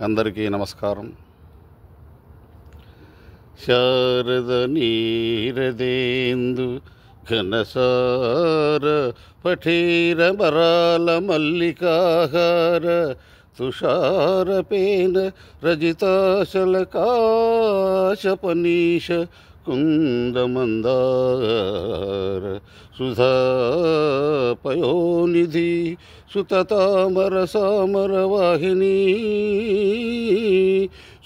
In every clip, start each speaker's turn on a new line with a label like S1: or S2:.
S1: అందరికీ నమస్కారం. శారద నీరదేందు ఘనసార పఠేర మరాల మల్లికాహార తుషారపేన రజితాశలకాశపనీష కుందమందార సుధాపయోనిధి సుతతామర సామరవాహిని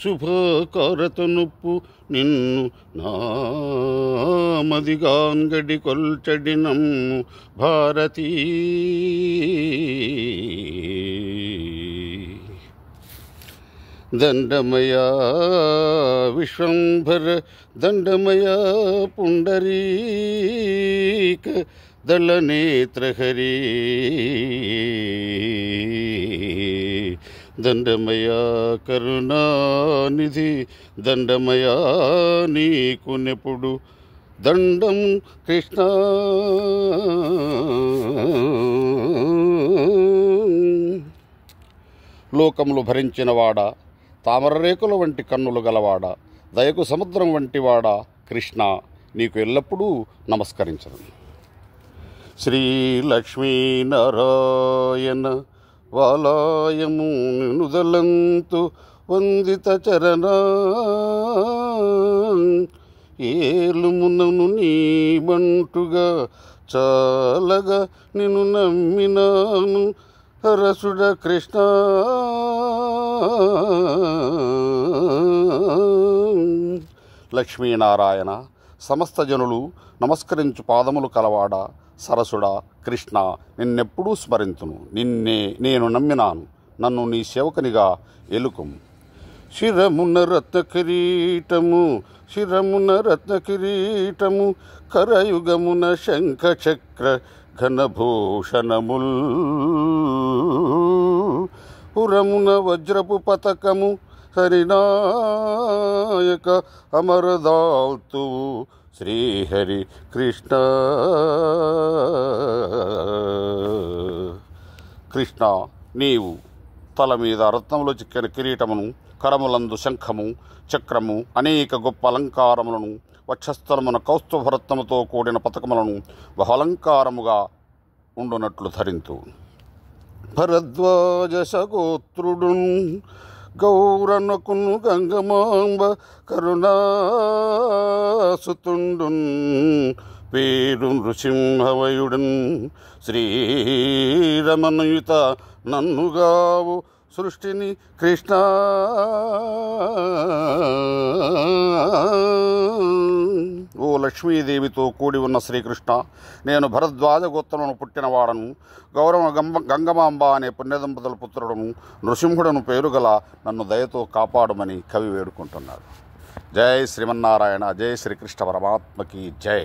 S1: శుభకారతనుప్పు నిన్ను నామదిగాంగడి కొల్చడినమ్ము భారతీ. దండమయా విశ్వంభర దండమయా పుండరీక దళనేత్రహరి దండమయా కరుణానిధి దండమయా నీకు నెప్పుడు దండం కృష్ణ. లోకములు భరించినవాడా, తామరరేకుల వంటి కన్నులు గలవాడ, దయకు సముద్రం వంటి వాడ కృష్ణ, నీకు ఎల్లప్పుడూ నమస్కరించను. శ్రీ లక్ష్మీనారాయణ వాలాయము నినుదలంతు వందిత చరణ ఏలుమునను నీ బంటుగా చాలగా నిన్ను నమ్మినాను హరసుడ కృష్ణ. లక్ష్మీనారాయణ సమస్త జనులు నమస్కరించు పాదములు కలవాడ సరసుడా కృష్ణ, నిన్నెప్పుడూ స్మరింతును. నిన్నే నేను నమ్మినాను, నన్ను నీ సేవకునిగా ఎలుకుము. శిరమున రత్న కిరీటము కరయుగమున శంఖ చక్ర ఘనభూషణముల్ పురమున వజ్రపు పతకము హరినాయక అమరదాల్తు శ్రీహరి కృష్ణ. కృష్ణ, నీవు తల మీద రత్నములు చిక్కిన కిరీటమును, కరములందు శంఖము చక్రము అనేక గొప్ప అలంకారములను, వక్షస్థలమున కౌస్తుభరత్నముతో కూడిన పతకములను బహులంకారముగా ఉండునట్లు ధరింతు. భరద్వాజ సగోత్రుడు గౌరనకును గంగమాంబ కరుణాసుతుండున్ పేరు నృసింహవయుడన్ శ్రీరమణయుత నన్నుగావు సృష్టిని కృష్ణ. ఓ లక్ష్మీదేవితో కూడి ఉన్న శ్రీకృష్ణ, నేను భరద్వాజ గోత్రమును పుట్టినవాడను, గౌరవ గంగమాంబ అనే పుణ్యదంపతుల పుత్రుడను, నృసింహుడను పేరుగల నన్ను దయతో కాపాడమని కవి వేడుకుంటున్నాడు. జై శ్రీమన్నారాయణ. జై శ్రీకృష్ణ పరమాత్మకి జై.